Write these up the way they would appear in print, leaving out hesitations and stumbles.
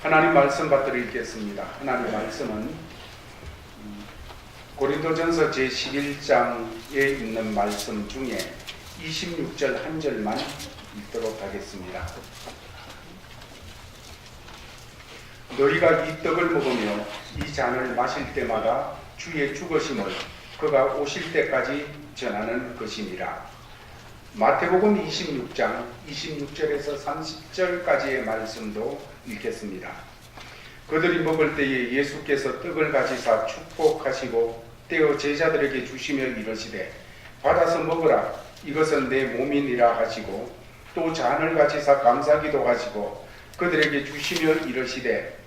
하나님 말씀 받들어 읽겠습니다. 하나님 말씀은 고린도전서 제11장에 있는 말씀 중에 26절 한 절만 읽도록 하겠습니다. 너희가 이 떡을 먹으며 이 잔을 마실 때마다 주의 죽으심을 그가 오실 때까지 전하는 것이니라. 마태복음 26장 26절에서 30절까지의 말씀도 읽겠습니다. 그들이 먹을 때에 예수께서 떡을 가지사 축복하시고 떼어 제자들에게 주시며 이르시되 받아서 먹으라 이것은 내 몸이니라 하시고 또 잔을 가지사 감사기도 하시고 그들에게 주시며 이르시되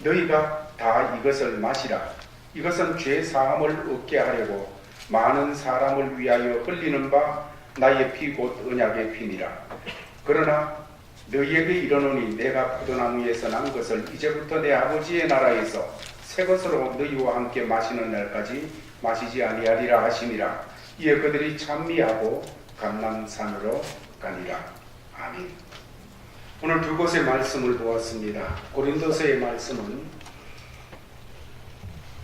너희가 다 이것을 마시라 이것은 죄 사함을 얻게 하려고 많은 사람을 위하여 흘리는 바 나의 피 곧 언약의 피니라. 그러나 너희에게 이르노니 내가 포도나무에서 난 것을 이제부터 내 아버지의 나라에서 새 것으로 너희와 함께 마시는 날까지 마시지 아니하리라 하시니라. 이에 그들이 찬미하고 감람산으로 가니라. 아멘. 오늘 두 곳의 말씀을 보았습니다. 고린도서의 말씀은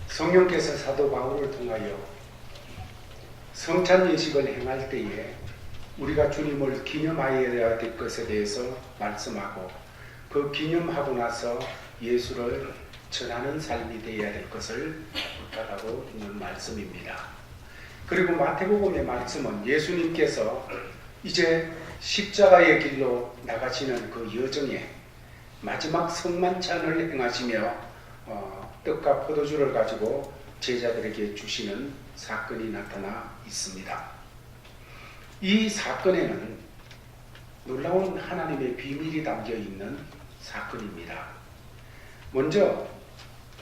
성령께서 사도 바울을 통하여 성찬 예식을 행할 때에 우리가 주님을 기념하여야 될 것에 대해서 말씀하고 그 기념하고 나서 예수를 전하는 삶이 되어야 될 것을 부탁하고 있는 말씀입니다. 그리고 마태복음의 말씀은 예수님께서 이제 십자가의 길로 나가시는 그 여정에 마지막 성만찬을 행하시며 떡과 포도주를 가지고 제자들에게 주시는 사건이 나타나 있습니다. 이 사건에는 놀라운 하나님의 비밀이 담겨 있는 사건입니다. 먼저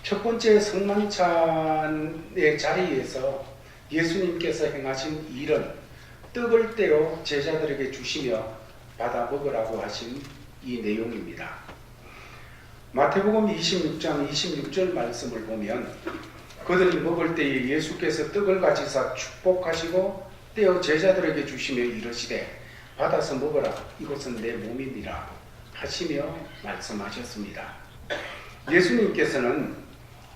첫 번째 성만찬의 자리에서 예수님께서 행하신 일은 떡을 떼어 제자들에게 주시며 받아 먹으라고 하신 이 내용입니다. 마태복음 26장 26절 말씀을 보면 그들이 먹을 때에 예수께서 떡을 가지사 축복하시고 떼어 제자들에게 주시며 이르시되 받아서 먹으라 이것은 내 몸이니라 하시며 말씀하셨습니다. 예수님께서는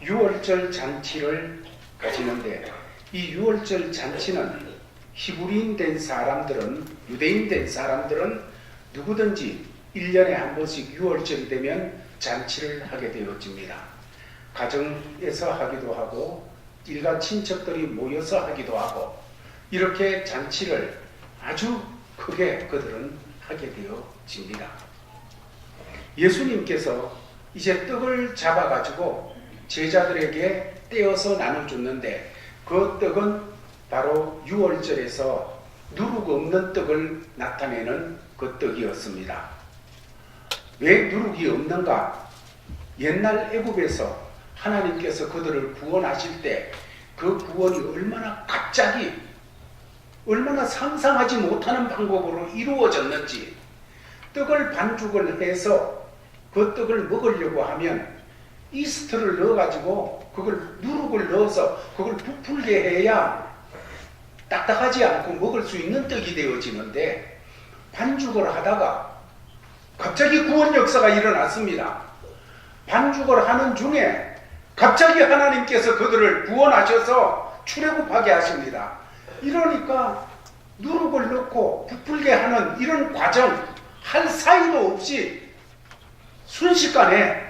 유월절 잔치를 가지는데 이 유월절 잔치는 히브리인 된 사람들은 유대인 된 사람들은 누구든지 1년에 한 번씩 유월절이 되면 잔치를 하게 되어집니다. 가정에서 하기도 하고 일가 친척들이 모여서 하기도 하고 이렇게 잔치를 아주 크게 그들은 하게 되어집니다. 예수님께서 이제 떡을 잡아가지고 제자들에게 떼어서 나눠줬는데 그 떡은 바로 유월절에서 누룩 없는 떡을 나타내는 그 떡이었습니다. 왜 누룩이 없는가? 옛날 애굽에서 하나님께서 그들을 구원하실 때 그 구원이 얼마나 갑자기 얼마나 상상하지 못하는 방법으로 이루어졌는지 떡을 반죽을 해서 그 떡을 먹으려고 하면 이스트를 넣어가지고 그걸 누룩을 넣어서 그걸 부풀게 해야 딱딱하지 않고 먹을 수 있는 떡이 되어지는데 반죽을 하다가 갑자기 구원 역사가 일어났습니다. 반죽을 하는 중에 갑자기 하나님께서 그들을 구원하셔서 출애굽하게 하십니다. 이러니까 누룩을 넣고 부풀게 하는 이런 과정 할 사이도 없이 순식간에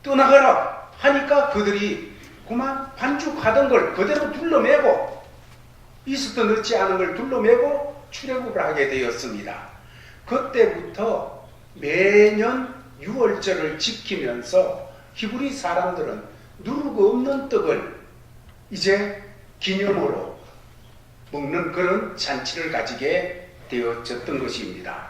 떠나가라 하니까 그들이 그만 반죽하던 걸 그대로 둘러매고 이스트 넣지 않은 걸 둘러매고 출애굽을 하게 되었습니다. 그때부터 매년 유월절을 지키면서 히브리 사람들은 누룩 없는 떡을 이제 기념으로 먹는 그런 잔치를 가지게 되어졌던 것입니다.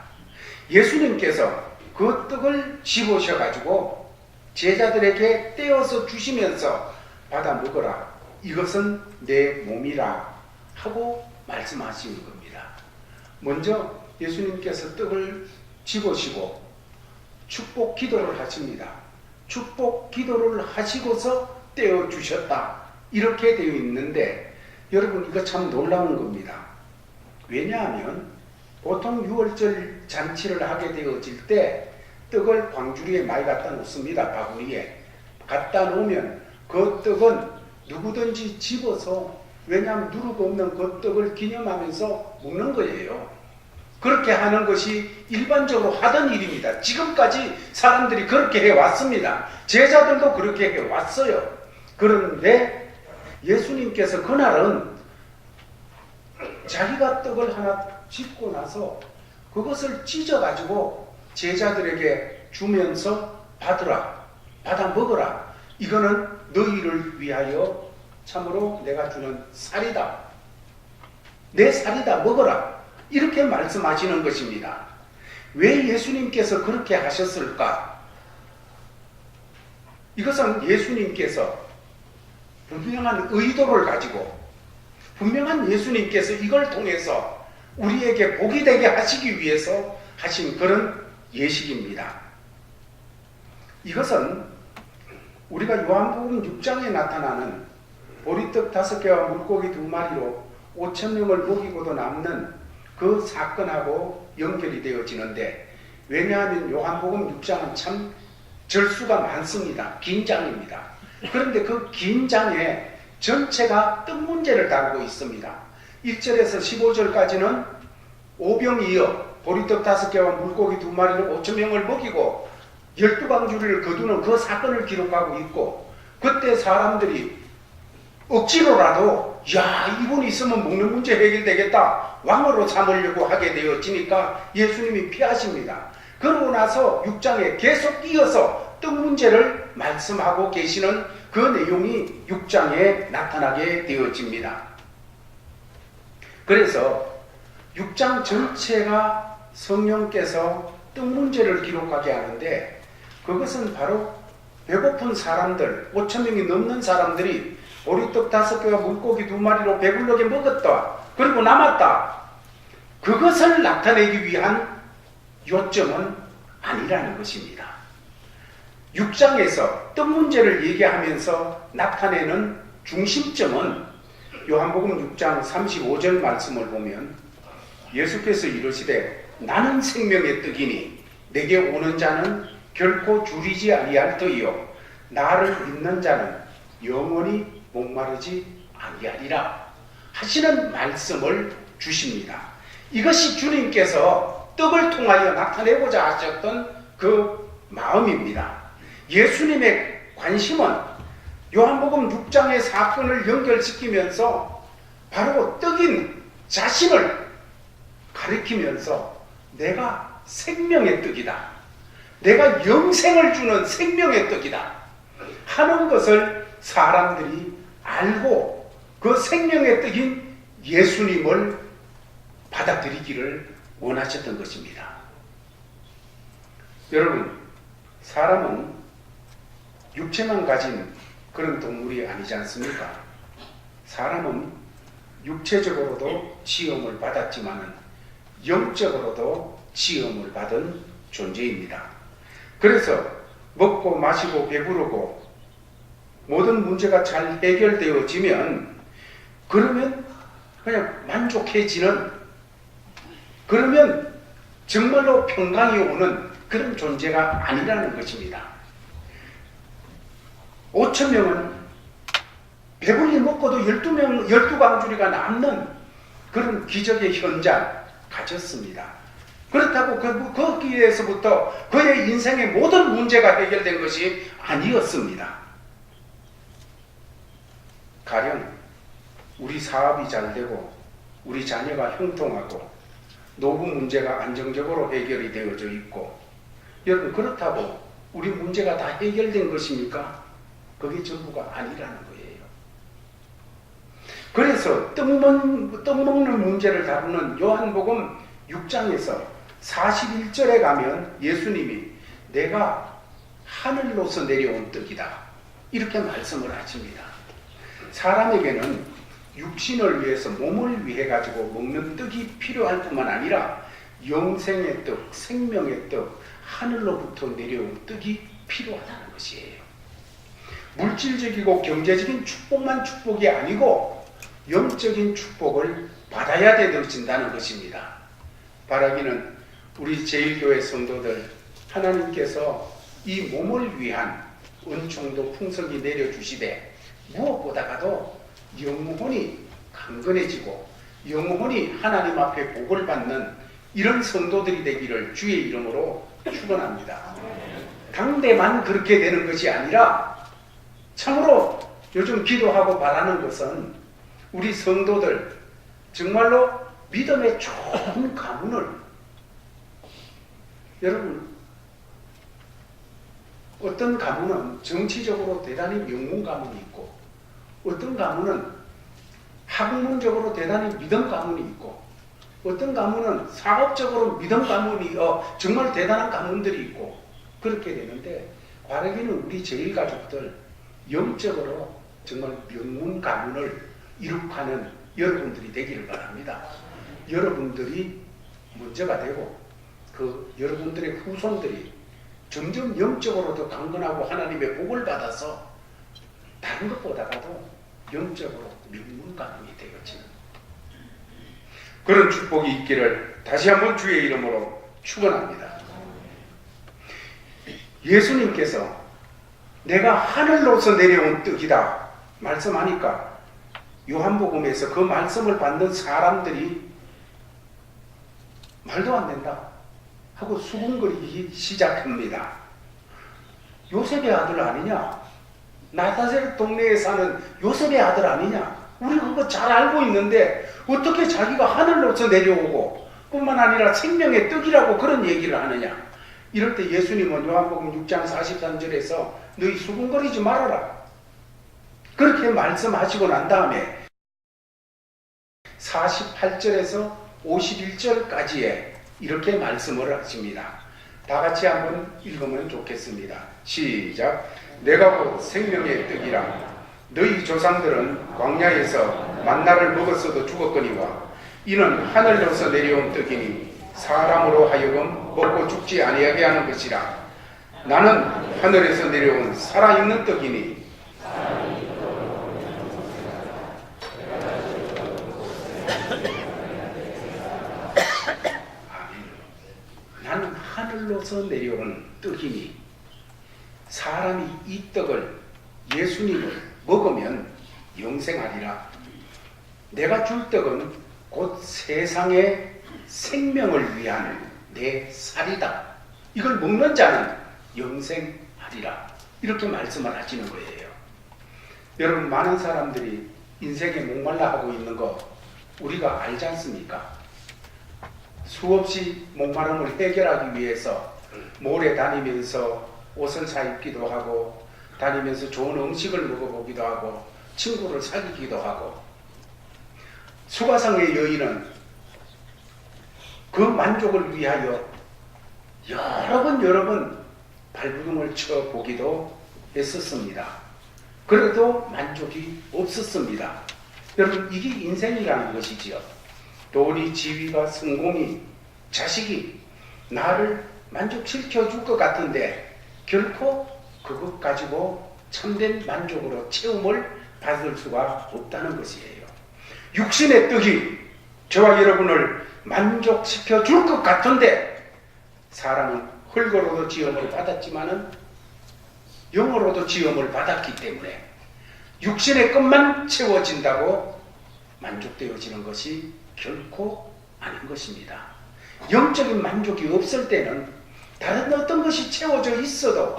예수님께서 그 떡을 집으셔가지고 제자들에게 떼어서 주시면서 받아 먹어라 이것은 내 몸이라 하고 말씀하시는 겁니다. 먼저 예수님께서 떡을 집으시고 축복 기도를 하십니다. 축복 기도를 하시고서 떼어 주셨다 이렇게 되어 있는데 여러분 이거 참 놀라운 겁니다. 왜냐하면 보통 유월절 잔치를 하게 되어질 때 떡을 광주리에 많이 갖다 놓습니다. 바구니에. 갖다 놓으면 그 떡은 누구든지 집어서, 왜냐하면 누룩 없는 그 떡을 기념하면서 먹는 거예요. 그렇게 하는 것이 일반적으로 하던 일입니다. 지금까지 사람들이 그렇게 해왔습니다. 제자들도 그렇게 해왔어요. 그런데 예수님께서 그날은 자기가 떡을 하나 집고 나서 그것을 찢어가지고 제자들에게 주면서 받으라, 받아 먹어라. 이거는 너희를 위하여 참으로 내가 주는 살이다. 내 살이다, 먹어라. 이렇게 말씀하시는 것입니다. 왜 예수님께서 그렇게 하셨을까? 이것은 예수님께서 분명한 의도를 가지고, 분명한 예수님께서 이걸 통해서 우리에게 복이 되게 하시기 위해서 하신 그런 예식입니다. 이것은 우리가 요한복음 6장에 나타나는 보리떡 5개와 물고기 2마리로 5,000명을 먹이고도 남는 그 사건하고 연결이 되어지는데, 왜냐하면 요한복음 6장은 참 절수가 많습니다. 긴 장입니다. 그런데 그 긴 장에 전체가 떡 문제를 다루고 있습니다. 1절에서 15절까지는 오병이어 보리떡 5개와 물고기 2마리로 5,000명을 먹이고 12광주리를 거두는 그 사건을 기록하고 있고, 그때 사람들이 억지로라도 이분이 있으면 먹는 문제 해결되겠다, 왕으로 삼으려고 하게 되어지니까 예수님이 피하십니다. 그러고 나서 6장에 계속 이어서 떡 문제를 말씀하고 계시는 그 내용이 6장에 나타나게 되어집니다. 그래서 6장 전체가 성령께서 떡 문제를 기록하게 하는데, 그것은 바로 배고픈 사람들, 5,000명이 넘는 사람들이 보리떡 5개와 물고기 2마리로 배불르게 먹었다, 그리고 남았다, 그것을 나타내기 위한 요점은 아니라는 것입니다. 6장에서 떡 문제를 얘기하면서 나타내는 중심점은 요한복음 6장 35절 말씀을 보면 예수께서 이르시되 나는 생명의 떡이니 내게 오는 자는 결코 줄이지 아니할 터이요 나를 믿는 자는 영원히 목마르지 아니하리라 하시는 말씀을 주십니다. 이것이 주님께서 떡을 통하여 나타내고자 하셨던 그 마음입니다. 예수님의 관심은 요한복음 6장의 사건을 연결시키면서 바로 떡인 자신을 가리키면서 내가 생명의 떡이다, 내가 영생을 주는 생명의 떡이다 하는 것을 사람들이 알고 그 생명의 떡인 예수님을 받아들이기를 원하셨던 것입니다. 여러분, 사람은 육체만 가진 그런 동물이 아니지 않습니까? 사람은 육체적으로도 시험을 받았지만 영적으로도 시험을 받은 존재입니다. 그래서 먹고 마시고 배부르고 모든 문제가 잘 해결되어지면 그러면 그냥 만족해지는, 그러면 정말로 평강이 오는 그런 존재가 아니라는 것입니다. 5,000명은 배불리 먹고도 12광주리가 남는 그런 기적의 현장 가졌습니다. 그렇다고 거기에서부터 그의 인생의 모든 문제가 해결된 것이 아니었습니다. 가령 우리 사업이 잘 되고 우리 자녀가 형통하고 노후 문제가 안정적으로 해결이 되어져 있고, 여러분 그렇다고 우리 문제가 다 해결된 것입니까? 그게 전부가 아니라는 거예요. 그래서 떡 먹는 문제를 다루는 요한복음 6장에서 41절에 가면 예수님이 내가 하늘로서 내려온 떡이다 이렇게 말씀을 하십니다. 사람에게는 육신을 위해서, 몸을 위해 가지고 먹는 떡이 필요할 뿐만 아니라 영생의 떡, 생명의 떡, 하늘로부터 내려온 떡이 필요하다는 것이에요. 물질적이고 경제적인 축복만 축복이 아니고 영적인 축복을 받아야 되어진다는 것입니다. 바라기는 우리 제1교회 성도들 하나님께서 이 몸을 위한 은총도 풍성히 내려주시되 무엇보다가도 영혼이 강건해지고 영혼이 하나님 앞에 복을 받는 이런 성도들이 되기를 주의 이름으로 축원합니다. 당대만 그렇게 되는 것이 아니라 참으로 요즘 기도하고 바라는 것은 우리 성도들 정말로 믿음의 좋은 가문을, 여러분 어떤 가문은 정치적으로 대단히 명문 가문이 있고 어떤 가문은 학문적으로 대단히 믿음 가문이 있고 어떤 가문은 사업적으로 믿음 가문이 정말 대단한 가문들이 있고 그렇게 되는데 바라기는 우리 제일가족들 영적으로 정말 명문 가문을 이룩하는 여러분들이 되기를 바랍니다. 여러분들이 문제가 되고 그 여러분들의 후손들이 점점 영적으로 더 강건하고 하나님의 복을 받아서 다른 것보다도 영적으로 명문 가문이 되어지는 그런 축복이 있기를 다시 한번 주의 이름으로 축원합니다. 예수님께서 내가 하늘로서 내려온 떡이다 말씀하니까 요한복음에서 그 말씀을 받는 사람들이 말도 안 된다 하고 수군거리기 시작합니다. 요셉의 아들 아니냐? 나사렛 동네에 사는 요셉의 아들 아니냐? 우리 그거 잘 알고 있는데 어떻게 자기가 하늘로서 내려오고 뿐만 아니라 생명의 떡이라고 그런 얘기를 하느냐? 이럴 때 예수님은 요한복음 6장 43절에서 너희 수군거리지 말아라 그렇게 말씀하시고 난 다음에 48절에서 51절까지에 이렇게 말씀을 하십니다. 다 같이 한번 읽으면 좋겠습니다. 시작. 내가 곧 생명의 떡이라. 너희 조상들은 광야에서 만나를 먹었어도 죽었거니와 이는 하늘로서 내려온 떡이니 사람으로 하여금 먹고 죽지 아니하게 하는 것이라. 나는 하늘에서 내려온 살아있는 떡이니 나는 하늘로서 내려온 떡이니 사람이 이 떡을 예수님을 먹으면 영생하리라. 내가 줄 떡은 곧 세상의 생명을 위한 내 살이다. 이걸 먹는 자는 영생하리라. 이렇게 말씀을 하시는 거예요. 여러분 많은 사람들이 인생에 목말라 하고 있는 거 우리가 알지 않습니까? 수없이 목마름을 해결하기 위해서 모래 다니면서 옷을 사입기도 하고 다니면서 좋은 음식을 먹어보기도 하고 친구를 사귀기도 하고 수가상의 여인은 그 만족을 위하여 여러 번 발버둥을 쳐보기도 했었습니다. 그래도 만족이 없었습니다. 여러분 이게 인생이라는 것이지요. 돈이, 지위가, 성공이, 자식이 나를 만족시켜줄 것 같은데 결코 그것 가지고 참된 만족으로 채움을 받을 수가 없다는 것이에요. 육신의 떡이 저와 여러분을 만족시켜 줄 것 같은데 사람은 흙으로도 지음을 받았지만은 영으로도 지음을 받았기 때문에 육신의 것만 채워진다고 만족되어지는 것이 결코 아닌 것입니다. 영적인 만족이 없을 때는 다른 어떤 것이 채워져 있어도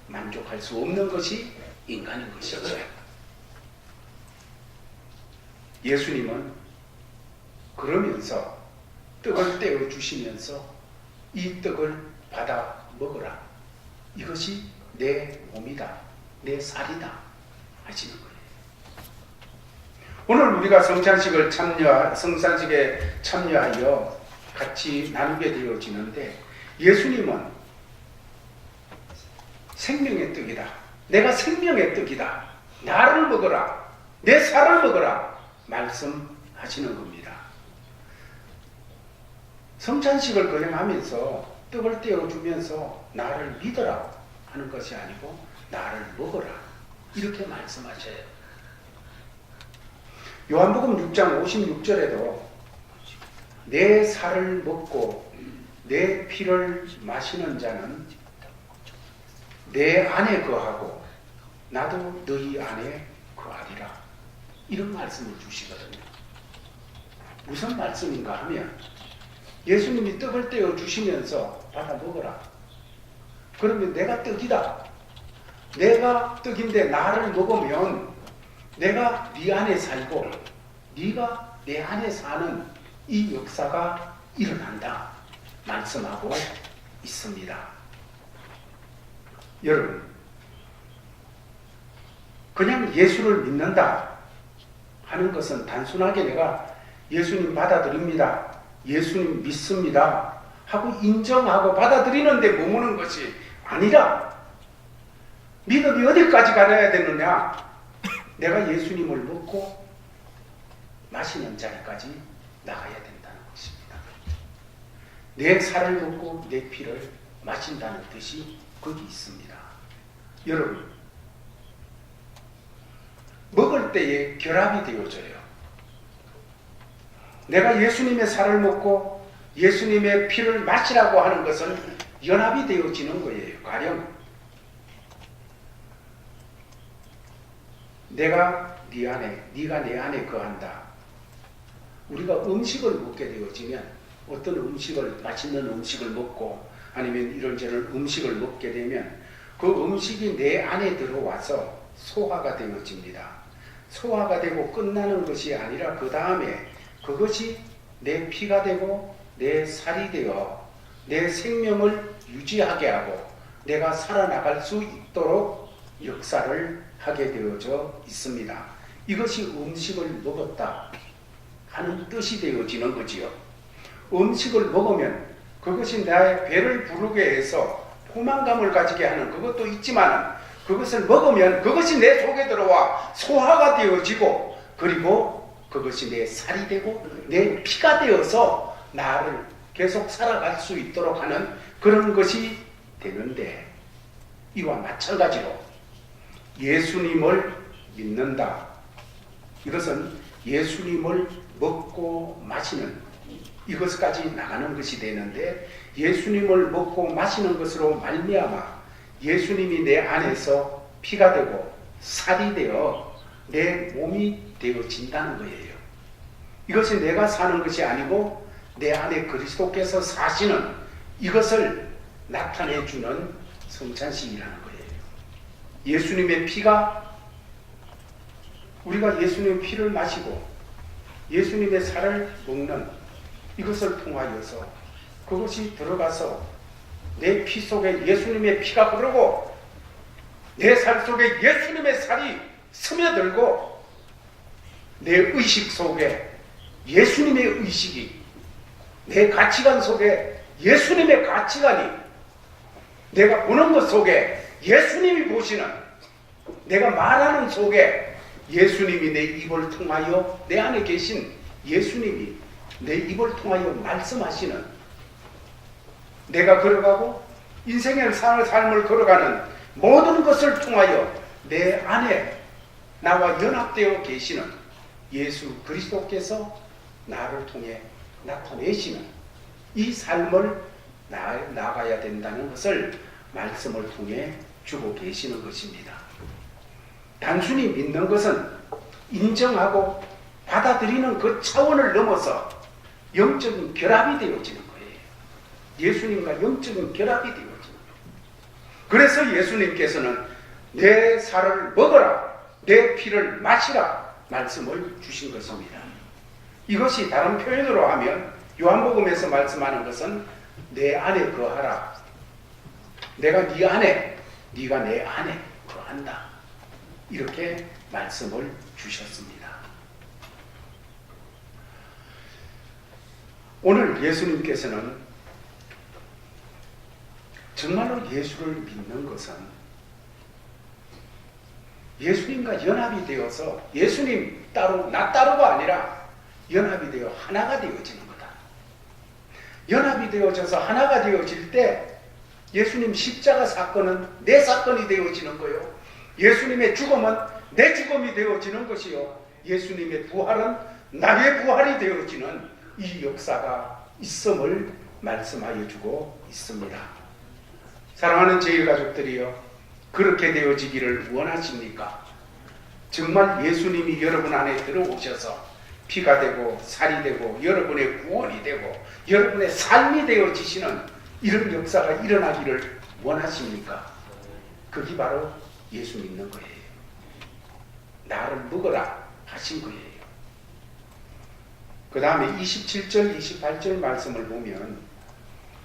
만족할 수 없는 것이 인간인 것이죠. 예수님은 그러면서 떡을 떼어 주시면서 이 떡을 받아 먹어라. 이것이 내 몸이다. 내 살이다. 하시는 거예요. 오늘 우리가 성찬식에 참여하여 같이 나누게 되어지는데 예수님은 생명의 떡이다. 내가 생명의 떡이다. 나를 먹어라. 내 살을 먹어라. 말씀하시는 겁니다. 성찬식을 거행하면서 떡을 떼어주면서 나를 믿어라 하는 것이 아니고 나를 먹어라 이렇게 말씀하셔요. 요한복음 6장 56절에도 내 살을 먹고 내 피를 마시는 자는 내 안에 거하고 나도 너희 안에 거하리라. 이런 말씀을 주시거든요. 무슨 말씀인가 하면 예수님이 떡을 떼어 주시면서 받아 먹어라. 그러면 내가 떡이다. 내가 떡인데 나를 먹으면 내가 네 안에 살고 네가 내 안에 사는 이 역사가 일어난다 말씀하고 있습니다. 여러분, 그냥 예수를 믿는다 하는 것은 단순하게 내가 예수님 받아들입니다, 예수님 믿습니다 하고 인정하고 받아들이는데 머무는 것이 아니라 믿음이 어디까지 가야 되느냐? 내가 예수님을 먹고 마시는 자리까지 나가야 된다는 것입니다. 내 살을 먹고 내 피를 마신다는 뜻이 거기 있습니다. 여러분, 먹을 때에 결합이 되어져요. 내가 예수님의 살을 먹고 예수님의 피를 마시라고 하는 것은 연합이 되어지는 거예요. 가령 내가 네 안에, 네가 내 안에 거한다. 우리가 음식을 먹게 되어지면 어떤 음식을, 맛있는 음식을 먹고 아니면 이런저런 음식을 먹게 되면 그 음식이 내 안에 들어와서 소화가 되어집니다. 소화가 되고 끝나는 것이 아니라 그 다음에 그것이 내 피가 되고 내 살이 되어 내 생명을 유지하게 하고 내가 살아나갈 수 있도록 역사를 하게 되어져 있습니다. 이것이 음식을 먹었다 하는 뜻이 되어지는 거지요. 음식을 먹으면 그것이 나의 배를 부르게 해서 포만감을 가지게 하는 그것도 있지만 그것을 먹으면 그것이 내 속에 들어와 소화가 되어지고 그리고 그것이 내 살이 되고 내 피가 되어서 나를 계속 살아갈 수 있도록 하는 그런 것이 되는데, 이와 마찬가지로 예수님을 믿는다. 이것은 예수님을 먹고 마시는 이것까지 나가는 것이 되는데, 예수님을 먹고 마시는 것으로 말미암아 예수님이 내 안에서 피가 되고 살이 되어 내 몸이 되어진다는 거예요. 이것이 내가 사는 것이 아니고 내 안에 그리스도께서 사시는 이것을 나타내주는 성찬식이라는 거예요. 예수님의 피가, 우리가 예수님의 피를 마시고 예수님의 살을 먹는 이것을 통하여서 그것이 들어가서 내 피 속에 예수님의 피가 흐르고 내 살 속에 예수님의 살이 스며들고 내 의식 속에 예수님의 의식이, 내 가치관 속에 예수님의 가치관이, 내가 보는 것 속에 예수님이 보시는, 내가 말하는 속에 예수님이 내 입을 통하여 내 안에 계신 예수님이 내 입을 통하여 말씀하시는, 내가 걸어가고 인생의 삶을 걸어가는 모든 것을 통하여 내 안에 나와 연합되어 계시는 예수 그리스도께서 나를 통해 나타내시는 이 삶을 나가야 된다는 것을 말씀을 통해 주고 계시는 것입니다. 단순히 믿는 것은 인정하고 받아들이는 그 차원을 넘어서 영적인 결합이 되어지는 거예요. 예수님과 영적인 결합이 되어지는 거예요. 그래서 예수님께서는 내 살을 먹어라, 내 피를 마시라 말씀을 주신 것입니다. 이것이 다른 표현으로 하면 요한복음에서 말씀하는 것은 내 안에 거하라, 내가 네 안에, 네가 내 안에 거한다, 이렇게 말씀을 주셨습니다. 오늘 예수님께서는 정말로 예수를 믿는 것은 예수님과 연합이 되어서 예수님 따로 나 따로가 아니라 연합이 되어 하나가 되어지는 거다. 연합이 되어져서 하나가 되어질 때 예수님 십자가 사건은 내 사건이 되어지는 거요, 예수님의 죽음은 내 죽음이 되어지는 것이요, 예수님의 부활은 나의 부활이 되어지는 이 역사가 있음을 말씀하여 주고 있습니다. 사랑하는 제일 가족들이여, 그렇게 되어지기를 원하십니까? 정말 예수님이 여러분 안에 들어오셔서 피가 되고 살이 되고 여러분의 구원이 되고 여러분의 삶이 되어지시는 이런 역사가 일어나기를 원하십니까? 그게 바로 예수 믿는 거예요. 나를 먹어라 하신 거예요. 그 다음에 27절 28절 말씀을 보면,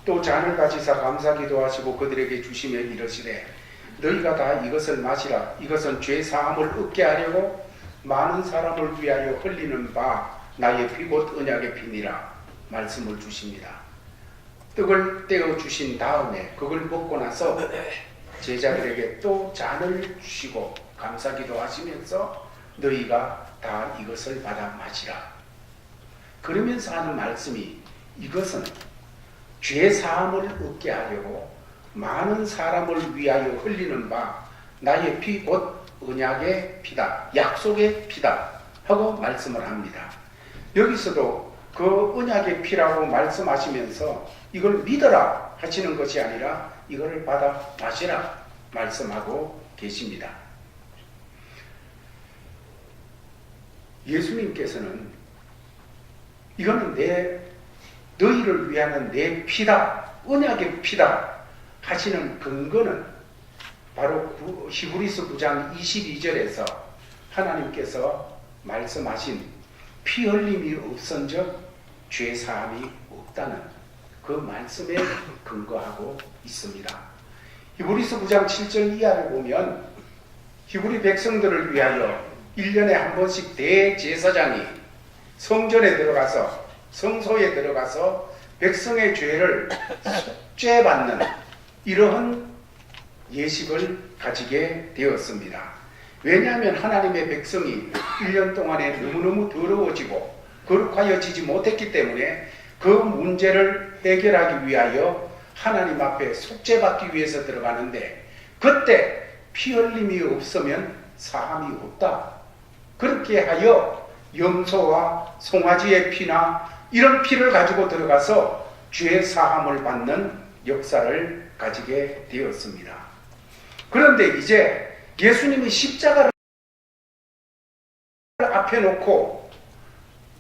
또 잔을 가지사 감사기도 하시고 그들에게 주시며 이르시되 너희가 다 이것을 마시라. 이것은 죄 사함을 얻게 하려고 많은 사람을 위하여 흘리는 바 나의 피 곧 언약의 피니라 말씀을 주십니다. 떡을 떼어 주신 다음에 그걸 먹고 나서 제자들에게 또 잔을 주시고 감사기도 하시면서 너희가 다 이것을 받아 마시라. 그러면서 하는 말씀이, 이것은 죄 사함을 얻게 하려고 많은 사람을 위하여 흘리는 바 나의 피 곧 언약의 피다, 약속의 피다 하고 말씀을 합니다. 여기서도 그 언약의 피라고 말씀하시면서 이걸 믿어라 하시는 것이 아니라 이거를 받아 마시라 말씀하고 계십니다. 예수님께서는 이거는 너희를 위하는 내 피다, 언약의 피다 하시는 근거는 바로 히브리서 9장 22절에서 하나님께서 말씀하신 피 흘림이 없은즉 죄 사함이 없다는 그 말씀에 근거하고 있습니다. 히브리서 9장 7절 이하를 보면 히브리 백성들을 위하여 1년에 한 번씩 대제사장이 성전에 들어가서, 성소에 들어가서 백성의 죄를 속죄받는 이러한 예식을 가지게 되었습니다. 왜냐하면 하나님의 백성이 1년 동안에 너무너무 더러워지고 거룩하여지지 못했기 때문에 그 문제를 해결하기 위하여 하나님 앞에 속죄받기 위해서 들어가는데, 그때 피 흘림이 없으면 사함이 없다. 그렇게 하여 염소와 송아지의 피나 이런 피를 가지고 들어가서 죄 사함을 받는 역사를 가지게 되었습니다. 그런데 이제 예수님이 십자가를 앞에 놓고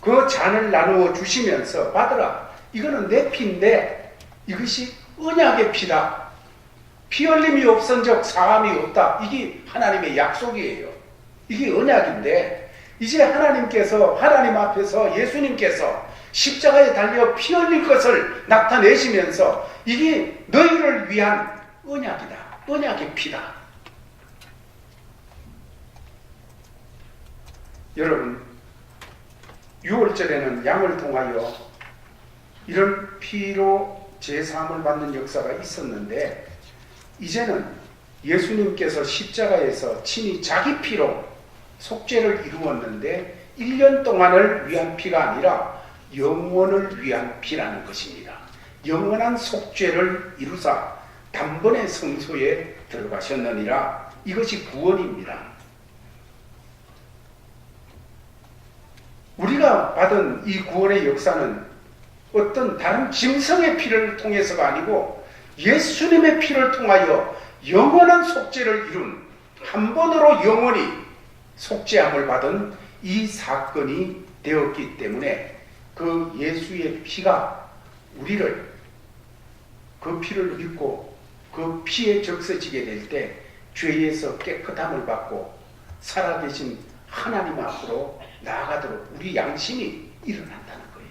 그 잔을 나누어 주시면서 받으라. 이거는 내 피인데 이것이 언약의 피다. 피 흘림이 없은즉 사함이 없다. 이게 하나님의 약속이에요. 이게 언약인데, 이제 하나님 앞에서 예수님께서 십자가에 달려 피 흘릴 것을 나타내시면서 이게 너희를 위한 언약이다. 언약의 피다. 여러분, 6월절에는 양을 통하여 이런 피로 제사함을 받는 역사가 있었는데, 이제는 예수님께서 십자가에서 친히 자기 피로 속죄를 이루었는데 1년 동안을 위한 피가 아니라 영원을 위한 피라는 것입니다. 영원한 속죄를 이루사 단번에 성소에 들어가셨느니라. 이것이 구원입니다. 우리가 받은 이 구원의 역사는 어떤 다른 짐승의 피를 통해서가 아니고 예수님의 피를 통하여 영원한 속죄를 이룬, 한 번으로 영원히 속죄함을 받은 이 사건이 되었기 때문에 그 예수의 피가 우리를, 그 피를 믿고 그 피에 적셔지게 될 때 죄에서 깨끗함을 받고 살아계신 하나님 앞으로 나아가도록 우리 양심이 일어난다는 거예요.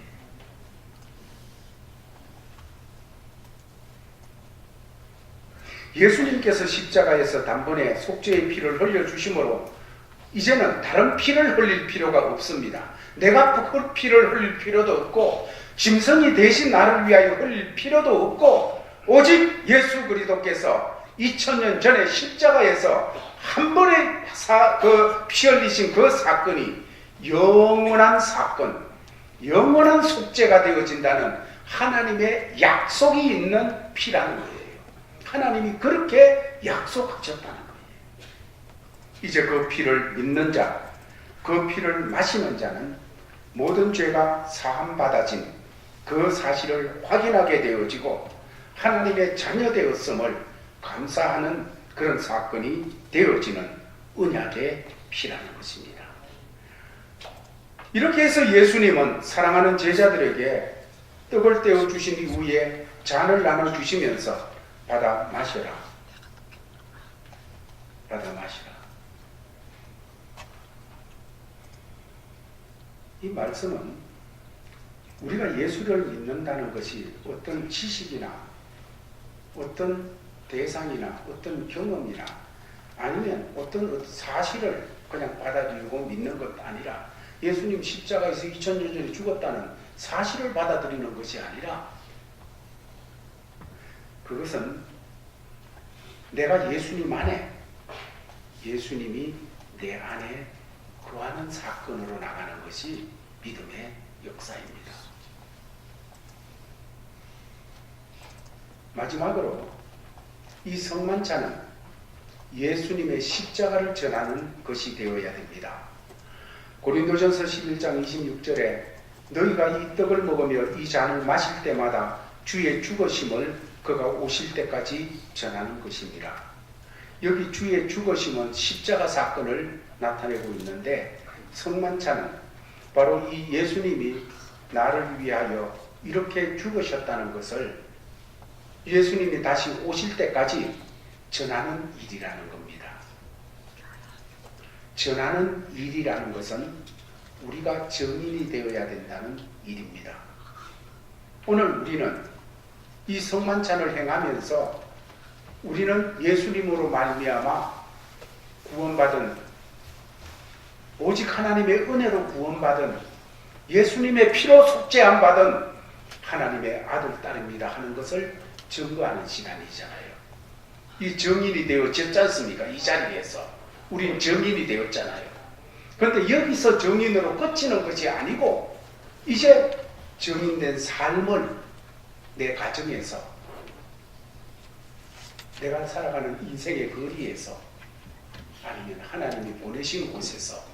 예수님께서 십자가에서 단번에 속죄의 피를 흘려주심으로 이제는 다른 피를 흘릴 필요가 없습니다. 내가 그 피를 흘릴 필요도 없고 짐승이 대신 나를 위하여 흘릴 필요도 없고 오직 예수 그리스도께서 2000년 전에 십자가에서 한 번에 피 흘리신 그 사건이 영원한 사건, 영원한 속죄가 되어진다는 하나님의 약속이 있는 피라는 거예요. 하나님이 그렇게 약속하셨다는 거예요. 이제 그 피를 믿는 자, 그 피를 마시는 자는 모든 죄가 사함받아진 그 사실을 확인하게 되어지고 하나님의 자녀 되었음을 감사하는 그런 사건이 되어지는 언약의 피라는 것입니다. 이렇게 해서 예수님은 사랑하는 제자들에게 떡을 떼어 주신 이후에 잔을 나눠 주시면서 받아 마시라. 받아 마시라. 이 말씀은 우리가 예수를 믿는다는 것이 어떤 지식이나 어떤 대상이나 어떤 경험이나 아니면 어떤 사실을 그냥 받아들이고 믿는 것 아니라 예수님 십자가에서 2000년 전에 죽었다는 사실을 받아들이는 것이 아니라 그것은 내가 예수님 안에 예수님이 내 안에 거하는 사건으로 나가는 것이 믿음의 역사입니다. 마지막으로 이 성만찬은 예수님의 십자가를 전하는 것이 되어야 됩니다. 고린도전서 11장 26절에 너희가 이 떡을 먹으며 이 잔을 마실 때마다 주의 죽으심을 그가 오실 때까지 전하는 것입니다. 여기 주의 죽으심은 십자가 사건을 나타내고 있는데 성만찬은 바로 이 예수님이 나를 위하여 이렇게 죽으셨다는 것을 예수님이 다시 오실 때까지 전하는 일이라는 겁니다. 전하는 일이라는 것은 우리가 증인이 되어야 된다는 일입니다. 오늘 우리는 이 성만찬을 행하면서 우리는 예수님으로 말미암아 구원받은 오직 하나님의 은혜로 구원받은 예수님의 피로 속죄함 받은 하나님의 아들 딸입니다 하는 것을 증거하는 시간이잖아요. 이 증인이 되어졌지 않습니까? 이 자리에서 우린 증인이 되었잖아요. 그런데 여기서 증인으로 끝이는 것이 아니고 이제 증인된 삶을 내 가정에서 내가 살아가는 인생의 거리에서 아니면 하나님이 보내신 곳에서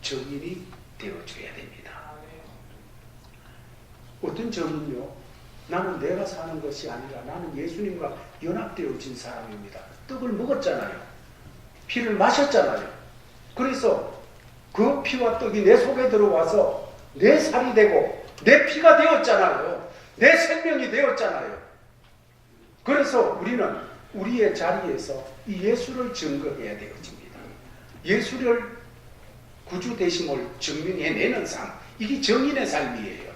증인이 되어줘야 됩니다. 어떤 증인요? 나는 내가 사는 것이 아니라 나는 예수님과 연합되어진 사람입니다. 떡을 먹었잖아요. 피를 마셨잖아요. 그래서 그 피와 떡이 내 속에 들어와서 내 살이 되고 내 피가 되었잖아요. 내 생명이 되었잖아요. 그래서 우리는 우리의 자리에서 이 예수를 증거해야 되어집니다. 예수를 구주 되심을 증명해내는 삶, 이게 정인의 삶이에요.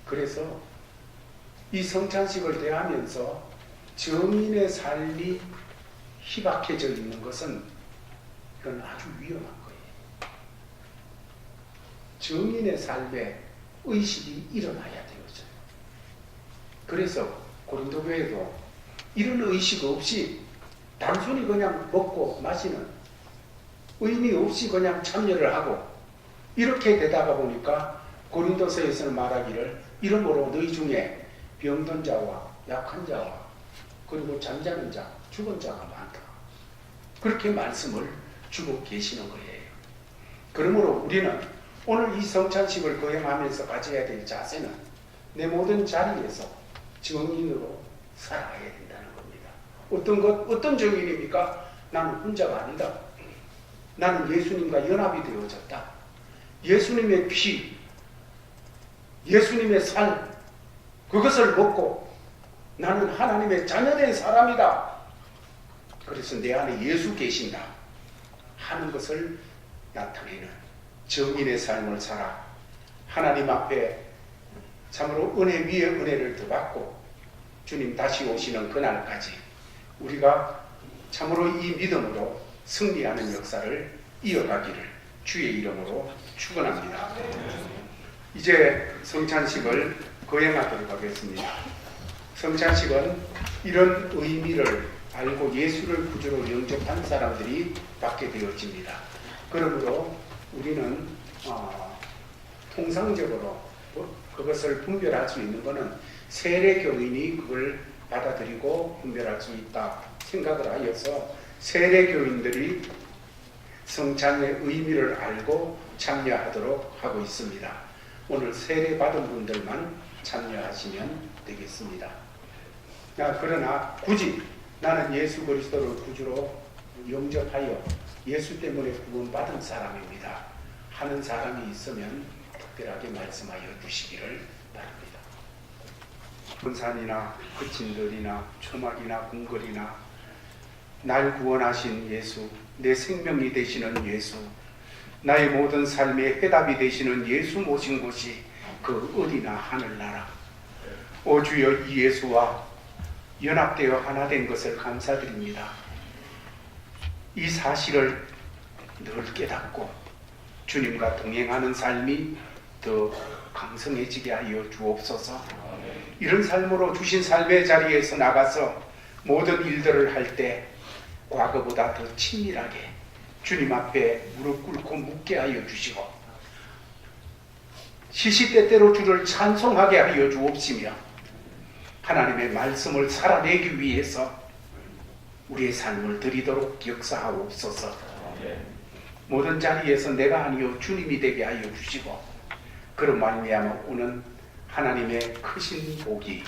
그래서 이 성찬식을 대하면서 정인의 삶이 희박해져 있는 것은 이건 아주 위험한 거예요. 정인의 삶에 의식이 일어나야 되어져요. 그래서 고린도 교회도 이런 의식 없이 단순히 그냥 먹고 마시는 의미 없이 그냥 참여를 하고 이렇게 되다가 보니까 고린도서에서는 말하기를 이러므로 너희 중에 병든 자와 약한 자와 그리고 잠자는 자, 죽은 자가 많다. 그렇게 말씀을 주고 계시는 거예요. 그러므로 우리는 오늘 이 성찬식을 거행하면서 가져야 될 자세는 내 모든 자리에서 정인으로 살아가야 된다는 겁니다. 어떤 정인입니까? 나는 혼자가 아니다. 나는 예수님과 연합이 되어졌다. 예수님의 피, 예수님의 살, 그것을 먹고 나는 하나님의 자녀된 사람이다. 그래서 내 안에 예수 계신다 하는 것을 나타내는 정인의 삶을 살아 하나님 앞에 참으로 은혜 위에 은혜를 더 받고 주님 다시 오시는 그날까지 우리가 참으로 이 믿음으로 승리하는 역사를 이어가기를 주의 이름으로 축원합니다. 이제 성찬식을 거행하도록 하겠습니다. 성찬식은 이런 의미를 알고 예수를 구주로 영접한 사람들이 받게 되어집니다. 그러므로 우리는 통상적으로 그것을 분별할 수 있는 것은 세례교인이 그걸 받아들이고 분별할 수 있다 생각을 하여서 세례교인들이 성찬의 의미를 알고 참여하도록 하고 있습니다. 오늘 세례 받은 분들만 참여하시면 되겠습니다. 그러나 굳이 나는 예수 그리스도를 구주로 영접하여 예수 때문에 구원받은 사람입니다 하는 사람이 있으면 특별하게 말씀하여 주시기를 바랍니다. 분산이나 그친들이나 초막이나 궁궐이나 날 구원하신 예수, 내 생명이 되시는 예수, 나의 모든 삶의 해답이 되시는 예수 모신 곳이 그 어디나 하늘나라. 오 주여, 이 예수와 연합되어 하나 된 것을 감사드립니다. 이 사실을 늘 깨닫고 주님과 동행하는 삶이 더 강성해지게 하여 주옵소서. 이런 삶으로 주신 삶의 자리에서 나가서 모든 일들을 할 때 과거보다 더 친밀하게 주님 앞에 무릎 꿇고 묻게 하여 주시고 시시때때로 주를 찬송하게 하여 주옵시며 하나님의 말씀을 살아내기 위해서 우리의 삶을 드리도록 역사하옵소서. 모든 자리에서 내가 아니요 주님이 되게 하여 주시고 그런 말미암아 오는 하나님의 크신 복이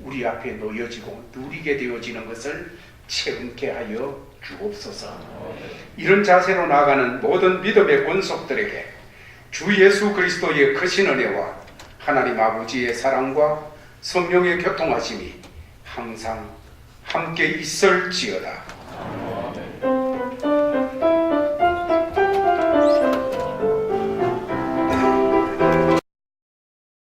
우리 앞에 놓여지고 누리게 되어지는 것을 체험케 하여 주옵소서. 이런 자세로 나아가는 모든 믿음의 권속들에게 주 예수 그리스도의 크신 은혜와 하나님 아버지의 사랑과 성령의 교통하심이 항상 함께 있을지어다.